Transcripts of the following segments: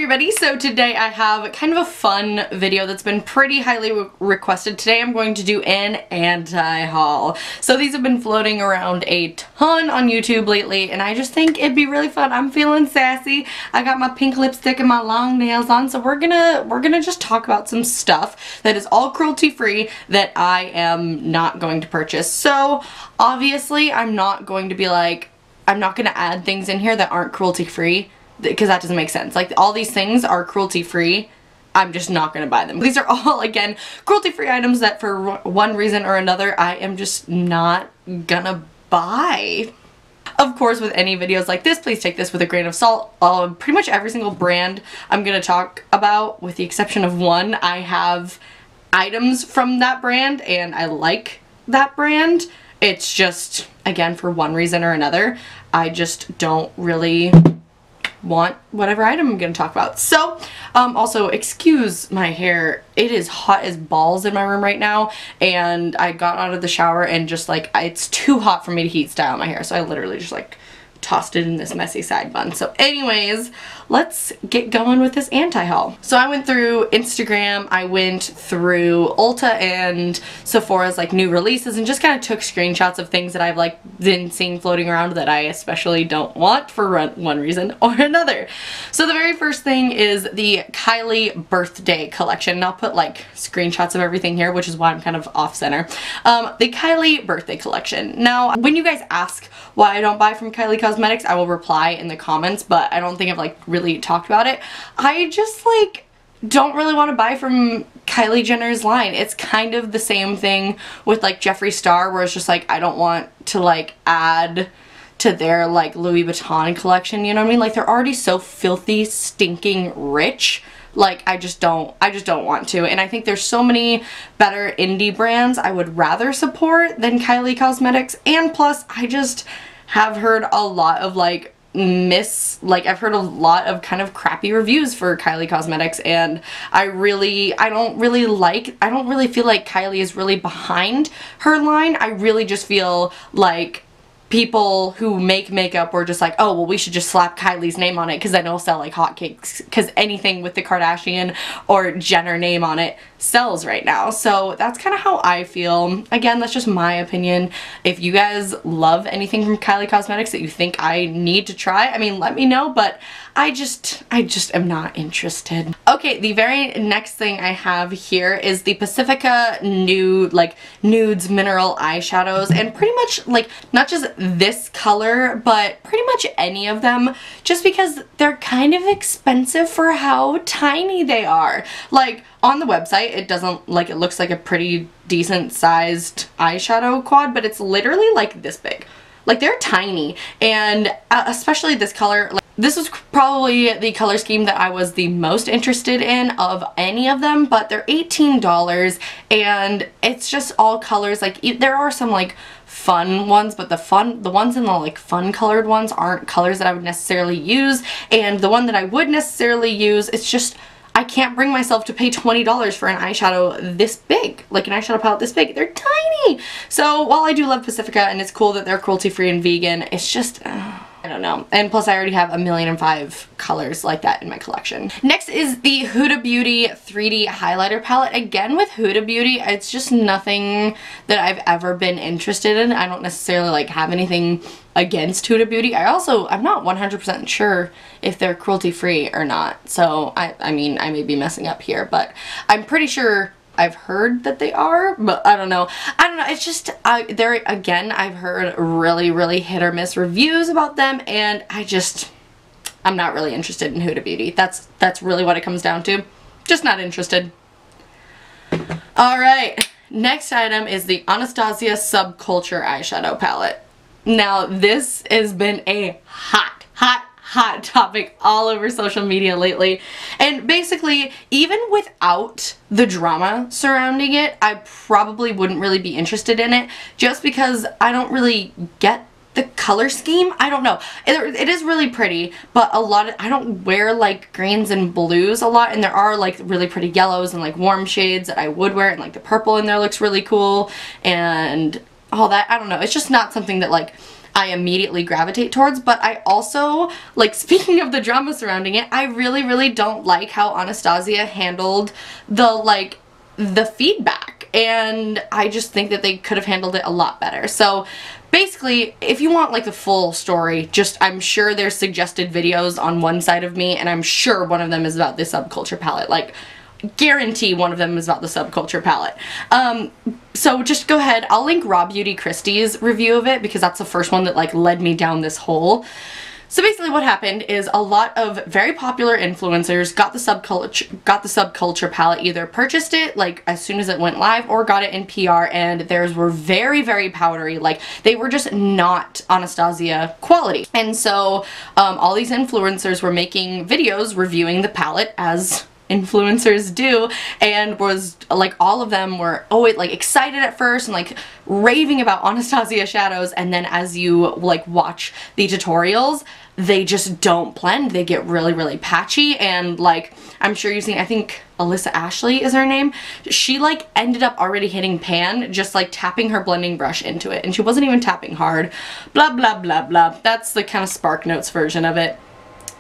everybody, so today I have kind of a fun video that's been pretty highly requested. Today I'm going to do an anti-haul. So these have been floating around a ton on YouTube lately and I just think it'd be really fun. I'm feeling sassy. I got my pink lipstick and my long nails on, so we're gonna just talk about some stuff that is all cruelty free that I am not going to purchase. So obviously I'm not going to be like, I'm not gonna add things in here that aren't cruelty free, because that doesn't make sense. Like, all these things are cruelty free. I'm just not gonna buy them. These are all, again, cruelty free items that for one reason or another I am just not gonna buy. Of course, with any videos like this, please take this with a grain of salt. Pretty much every single brand I'm gonna talk about, with the exception of one, I have items from that brand and I like that brand. It's just, again, for one reason or another, I just don't really want whatever item I'm going to talk about. So, also, excuse my hair. It is hot as balls in my room right now, and I got out of the shower and just like, it's too hot for me to heat style my hair, so I literally just like tossed it in this messy side bun. So anyways, let's get going with this anti-haul. So I went through Instagram, I went through Ulta and Sephora's like new releases and just kind of took screenshots of things that I've like been seeing floating around that I especially don't want for one reason or another. So the very first thing is the Kylie birthday collection. And I'll put like screenshots of everything here, which is why I'm kind of off center. The Kylie birthday collection. Now, when you guys ask why I don't buy from Kylie Cosmetics, I will reply in the comments, but I don't think I've like really talked about it. I just like don't really want to buy from Kylie Jenner's line. It's kind of the same thing with like Jeffree Star, where it's just like I don't want to like add to their like Louis Vuitton collection, you know what I mean? Like, they're already so filthy, stinking rich. Like, I just don't want to. And I think there's so many better indie brands I would rather support than Kylie Cosmetics. And plus, I just have heard a lot of like I've heard a lot of kind of crappy reviews for Kylie Cosmetics, and I don't really feel like Kylie is really behind her line. I really just feel like people who make makeup were just like, oh, well, we should just slap Kylie's name on it because then it'll sell like hotcakes, because anything with the Kardashian or Jenner name on it sells right now. So that's kind of how I feel. Again, that's just my opinion. If you guys love anything from Kylie Cosmetics that you think I need to try, I mean, let me know, but I just am not interested. Okay, the very next thing I have here is the Pacifica Nudes Mineral Eyeshadows, and pretty much like not just this color, but pretty much any of them, just because they're kind of expensive for how tiny they are. Like, on the website, it doesn't, like, it looks like a pretty decent sized eyeshadow quad, but it's literally like this big. Like, they're tiny, and especially this color. Like, this was probably the color scheme that I was the most interested in of any of them, but they're $18, and it's just all colors. Like, there are some like fun ones, but the ones in the like fun colored ones aren't colors that I would necessarily use, and the one that I would necessarily use, it's just, I can't bring myself to pay $20 for an eyeshadow this big, like an eyeshadow palette this big. They're tiny. So while I do love Pacifica and it's cool that they're cruelty free and vegan, it's just, I don't know. And plus I already have 1,000,005 colors like that in my collection. Next is the Huda Beauty 3D highlighter palette. Again, with Huda Beauty, it's just nothing that I've ever been interested in. I don't necessarily like have anything against Huda Beauty. I'm not 100% sure if they're cruelty free or not. So I mean, I may be messing up here, but I'm pretty sure I've heard that they are, but I don't know. It's just, again, I've heard really hit or miss reviews about them, and I'm not really interested in Huda Beauty. That's really what it comes down to. Just not interested. Alright, next item is the Anastasia Subculture eyeshadow palette. Now, this has been a hot topic all over social media lately, and basically, even without the drama surrounding it, I probably wouldn't really be interested in it, just because I don't really get the color scheme. I don't know. It is really pretty, but I don't wear like greens and blues a lot, and there are like really pretty yellows and like warm shades that I would wear, and like the purple in there looks really cool, and all that. I don't know. It's just not something that like I immediately gravitate towards, but I also, like, speaking of the drama surrounding it, I really, really don't like how Anastasia handled the feedback, and I just think that they could have handled it a lot better. So basically, if you want like the full story, just I'm sure there's suggested videos on one side of me, and I'm sure one of them is about the subculture palette. Like, guarantee one of them is about the subculture palette. So just go ahead, I'll link RawbeautyKristi's review of it because that's the first one that like led me down this hole. So basically what happened is a lot of very popular influencers got the subculture palette, either purchased it like as soon as it went live or got it in PR, and theirs were very, very powdery. Like, they were just not Anastasia quality. And so all these influencers were making videos reviewing the palette as influencers do, and was like, all of them were like excited at first and like raving about Anastasia shadows, and then as you like watch the tutorials, they just don't blend. They get really, really patchy, and like, I'm sure you've seen, I think Alyssa Ashley is her name, she like ended up already hitting pan, just like tapping her blending brush into it, and she wasn't even tapping hard, blah blah blah blah. That's the kind of Spark Notes version of it.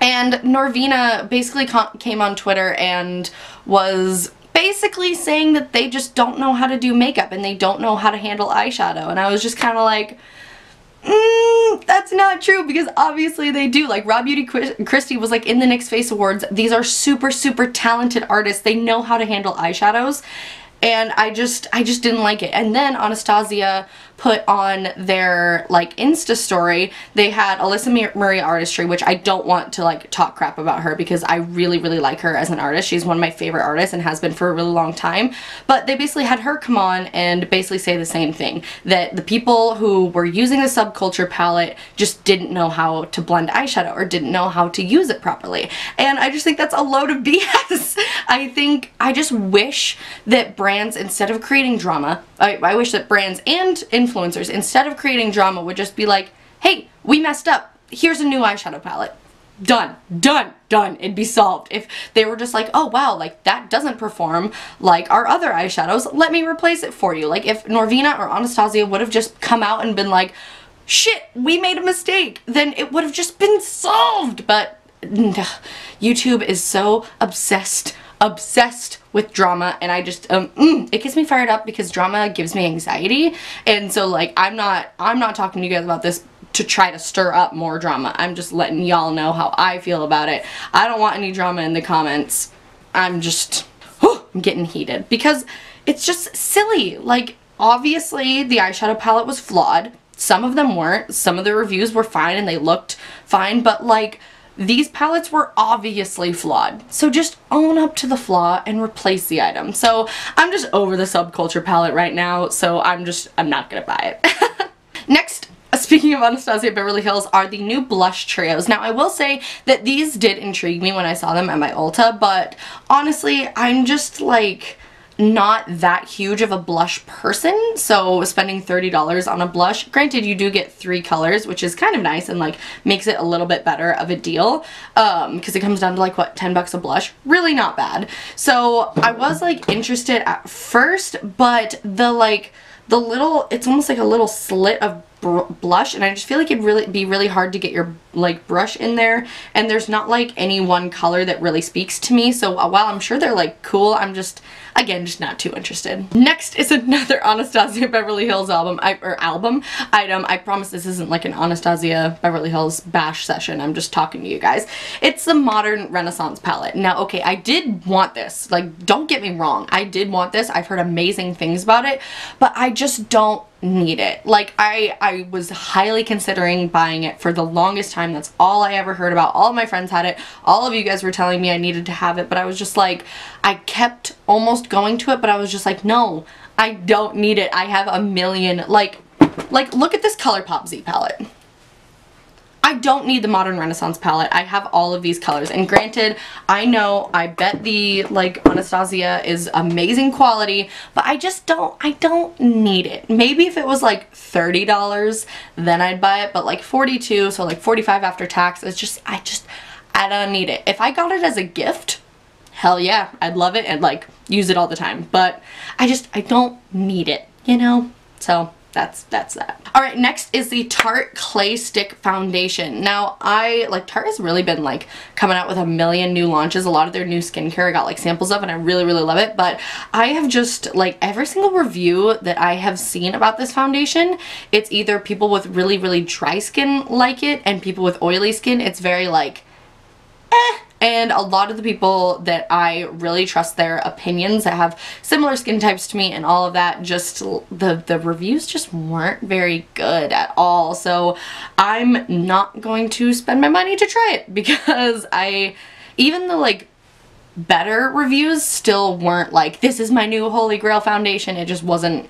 And Norvina basically came on Twitter and was basically saying that they just don't know how to do makeup and they don't know how to handle eyeshadow. And I was just kind of like, that's not true, because obviously they do. Like, RawbeautyKristi was like in the NYX Face Awards. These are super, super talented artists. They know how to handle eyeshadows. And I just didn't like it. And then Anastasia put on their like Insta story, they had Alyssa Marie Artistry, which I don't want to like talk crap about her because I really, really like her as an artist. She's one of my favorite artists and has been for a really long time. But they basically had her come on and basically say the same thing, that the people who were using the subculture palette just didn't know how to blend eyeshadow or didn't know how to use it properly. And I just think that's a load of BS. I just wish that brands, instead of creating drama, I wish that brands and influencers, instead of creating drama, would just be like, hey, we messed up. Here's a new eyeshadow palette. Done. Done. Done. It'd be solved. If they were just like, oh wow, like that doesn't perform like our other eyeshadows, let me replace it for you. Like, if Norvina or Anastasia would have just come out and been like, shit, we made a mistake, then it would have just been solved. But YouTube is so obsessed with drama, and I just it gets me fired up because drama gives me anxiety. And so like, I'm not talking to you guys about this to try to stir up more drama. I'm just letting y'all know how I feel about it. I don't want any drama in the comments. I'm getting heated because it's just silly. Like, obviously the eyeshadow palette was flawed. Some of them weren't. Some of the reviews were fine and they looked fine, but like, these palettes were obviously flawed. So just own up to the flaw and replace the item. So I'm just over the subculture palette right now, so I'm not gonna buy it. Next, speaking of Anastasia Beverly Hills, are the new blush trios. Now, I will say that these did intrigue me when I saw them at my Ulta, but honestly, I'm just like not that huge of a blush person, so spending $30 on a blush, granted you do get 3 colors, which is kind of nice and like makes it a little bit better of a deal, because it comes down to like, what, 10 bucks a blush? Really not bad. So I was like interested at first, but the little, it's almost like a little slit of blush, and I just feel like it'd be really hard to get your like brush in there, and there's not like any one color that really speaks to me. So while I'm sure they're like cool, I'm just, again, just not too interested. Next is another Anastasia Beverly Hills album item. I promise this isn't like an Anastasia Beverly Hills bash session. I'm just talking to you guys. It's the Modern Renaissance palette. Now, okay, I did want this. Like, don't get me wrong. I did want this. I've heard amazing things about it, but I just don't need it. Like, I was highly considering buying it for the longest time. That's all I ever heard about. All of my friends had it. All of you guys were telling me I needed to have it, but I was just like, I kept almost going to it, but I was just like, no, I don't need it. I have a million, like look at this ColourPop Z palette. I don't need the Modern Renaissance palette. I have all of these colors, and granted, I know, I bet the like Anastasia is amazing quality, but I don't need it. Maybe if it was like $30, then I'd buy it, but like 42, so like 45 after tax, it's just, I don't need it. If I got it as a gift, hell yeah, I'd love it and like use it all the time, but I don't need it, you know? So that's that. Alright, next is the Tarte Clay Stick Foundation. Now, Tarte has really been like coming out with a million new launches. A lot of their new skincare I got like samples of, and I really, really love it. But I have just, like, every single review that I have seen about this foundation, it's either people with really, really dry skin like it, and people with oily skin, it's very like, eh. And a lot of the people that I really trust their opinions that have similar skin types to me and all of that, just the reviews just weren't very good at all. So I'm not going to spend my money to try it, because even the like better reviews still weren't like, this is my new holy grail foundation. It just wasn't,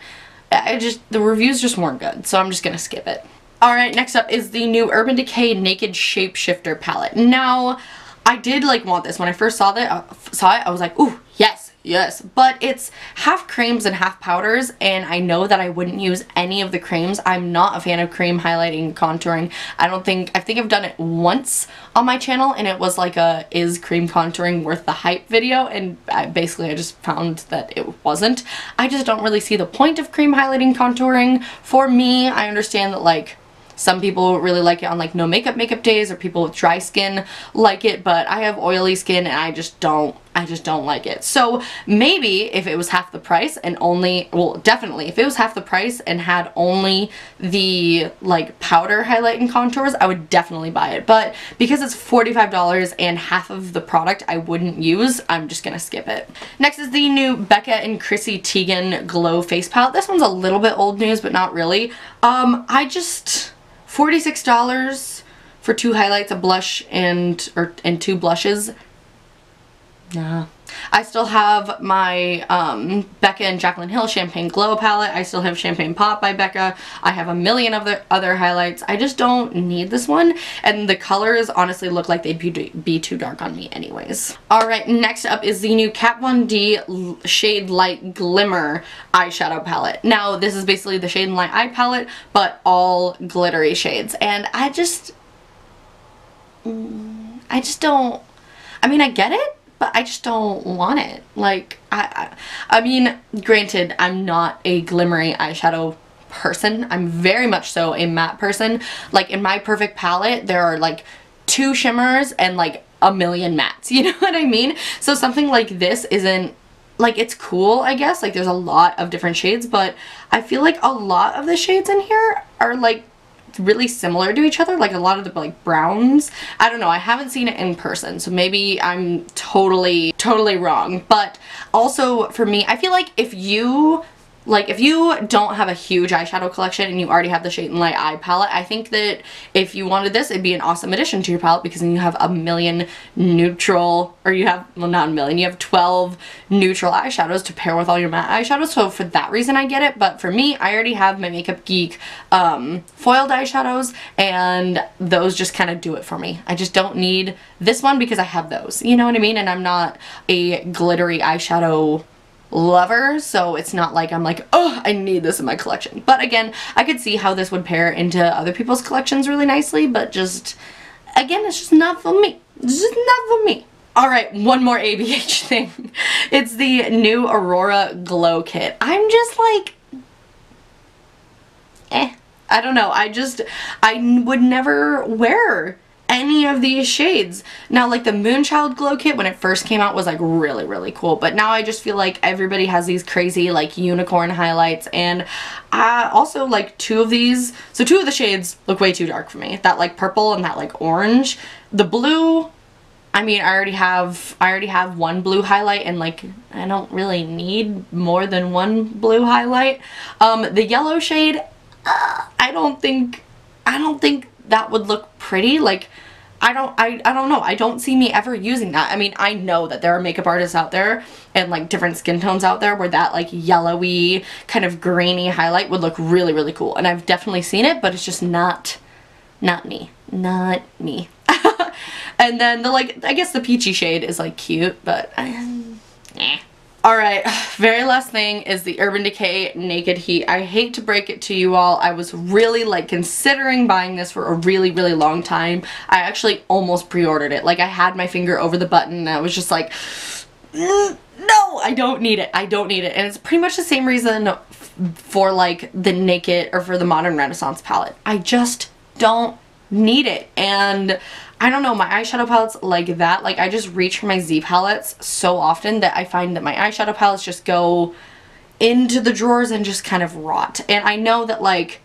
the reviews just weren't good. So I'm just gonna skip it. Alright, next up is the new Urban Decay Naked Shapeshifter palette. Now, I did like want this. When I first saw it, I was like, ooh, yes, yes. But it's half creams and half powders, and I know that I wouldn't use any of the creams. I'm not a fan of cream highlighting, contouring. I think I've done it once on my channel, and it was like a is cream contouring worth the hype video, and I just found that it wasn't. I just don't really see the point of cream highlighting, contouring. For me, I understand that like some people really like it on like no makeup days, or people with dry skin like it, but I have oily skin and I just don't like it. So maybe if it was half the price and only, well, definitely if it was half the price and had only the like powder highlight and contours, I would definitely buy it. But because it's $45 and half of the product I wouldn't use, I'm just gonna skip it. Next is the new Becca and Chrissy Teigen Glow Face Palette. This one's a little bit old news, but not really. $46 for 2 highlights, a blush, and two blushes. Nah. I still have my Becca and Jaclyn Hill Champagne Glow palette. I still have Champagne Pop by Becca. I have a million of the other highlights. I just don't need this one, and the colors honestly look like they'd be too dark on me anyways. Alright, next up is the new Kat Von D Shade Light Glimmer eyeshadow palette. Now, this is basically the Shade and Light eye palette, but all glittery shades, and I just don't, I mean, I get it, but I just don't want it. Like, I mean, granted, I'm not a glimmery eyeshadow person. I'm very much so a matte person. Like, in my perfect palette, there are like 2 shimmers and like a million mattes. You know what I mean? So something like this isn't, like, it's cool, I guess. Like, there's a lot of different shades, but I feel like a lot of the shades in here are like really similar to each other, like a lot of the like browns. I don't know, I haven't seen it in person, so maybe I'm totally wrong. But also for me, I feel like if you don't have a huge eyeshadow collection and you already have the Shade and Light eye palette, I think that if you wanted this, it'd be an awesome addition to your palette, because then you have a million neutral, or you have, well, not a million, you have 12 neutral eyeshadows to pair with all your matte eyeshadows. So for that reason I get it, but for me, I already have my Makeup Geek foiled eyeshadows, and those just kind of do it for me. I just don't need this one because I have those, you know what I mean? And I'm not a glittery eyeshadow lover, so it's not like I'm like, oh, I need this in my collection. But again, I could see how this would pair into other people's collections really nicely, but just, again, it's just not for me. It's just not for me. Alright, one more ABH thing. It's the new Aurora Glow Kit. I'm just like, I don't know. I would never wear any of these shades. Now, like the Moonchild Glow Kit when it first came out was like really cool, but now I just feel like everybody has these crazy like unicorn highlights, and also like 2 of these, so 2 of the shades look way too dark for me. That like purple and that like orange. The blue, I mean, I already have one blue highlight, and like I don't really need more than one blue highlight. The yellow shade, I don't think that would look pretty. Like, I don't know. I don't see me ever using that. I mean, I know that there are makeup artists out there and like different skin tones out there where that like yellowy kind of grainy highlight would look really cool. And I've definitely seen it, but it's just not me. Not me. And then the like, I guess the peachy shade is like cute, but eh. Alright, very last thing is the Urban Decay Naked Heat. I hate to break it to you all. I was really like considering buying this for a really long time. I actually almost pre-ordered it. Like, I had my finger over the button and I was just like, no, I don't need it. I don't need it. And it's pretty much the same reason for like the Naked or for the Modern Renaissance palette. I just don't need it. And I don't know, my eyeshadow palettes like that, like I just reach for my Z palettes so often that I find that my eyeshadow palettes just go into the drawers and just kind of rot. And I know that like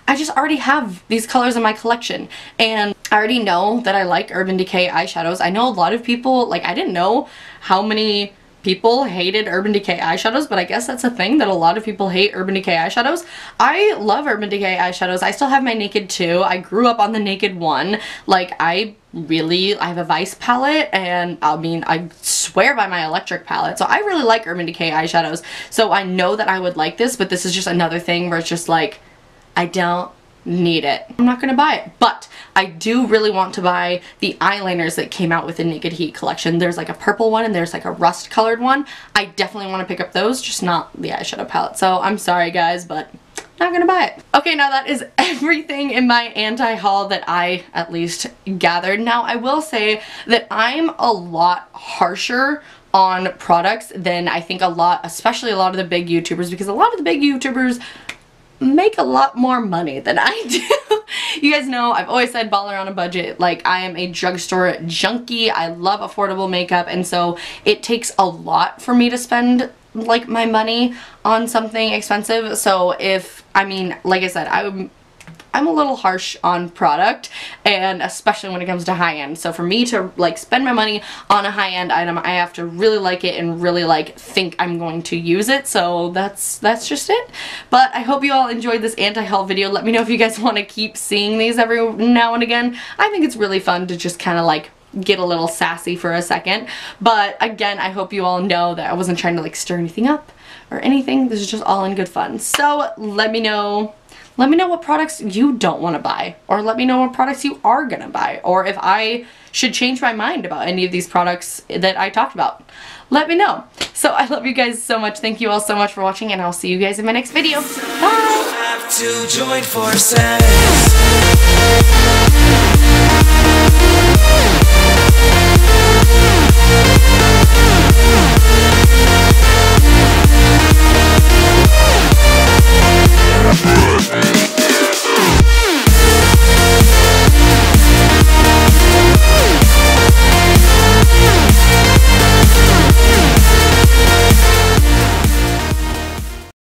I just already have these colors in my collection, and I already know that I like Urban Decay eyeshadows. I know a lot of people, like I didn't know how many people hated Urban Decay eyeshadows, but I guess that's a thing that a lot of people hate Urban Decay eyeshadows. I love Urban Decay eyeshadows. I still have my Naked 2. I grew up on the Naked 1. Like I have a Vice palette, and I mean I swear by my Electric palette, so I really like Urban Decay eyeshadows. So I know that I would like this, but this is just another thing where it's just like I don't need it. I'm not gonna buy it, but I do really want to buy the eyeliners that came out with the Naked Heat collection. There's like a purple one and there's like a rust colored one. I definitely want to pick up those, just not the eyeshadow palette. So I'm sorry guys, but not gonna buy it. Okay, now that is everything in my anti-haul that I at least gathered. Now I will say that I'm a lot harsher on products than I think especially a lot of the big YouTubers, because a lot of the big YouTubers make a lot more money than I do. You guys know I've always said baller on a budget. Like I am a drugstore junkie. I love affordable makeup, and so it takes a lot for me to spend like my money on something expensive. So I mean like I said, I'm a little harsh on product, and especially when it comes to high-end. So for me to like spend my money on a high-end item, I have to really like it and really like think I'm going to use it. So that's just it. But I hope you all enjoyed this anti-haul video. Let me know if you guys want to keep seeing these every now and again. I think it's really fun to just kind of like get a little sassy for a second. But again, I hope you all know that I wasn't trying to like stir anything up or anything. This is just all in good fun. So let me know what products you don't want to buy, or let me know what products you are gonna buy, or if I should change my mind about any of these products that I talked about. Let me know. So I love you guys so much. Thank you all so much for watching, and I'll see you guys in my next video. Bye!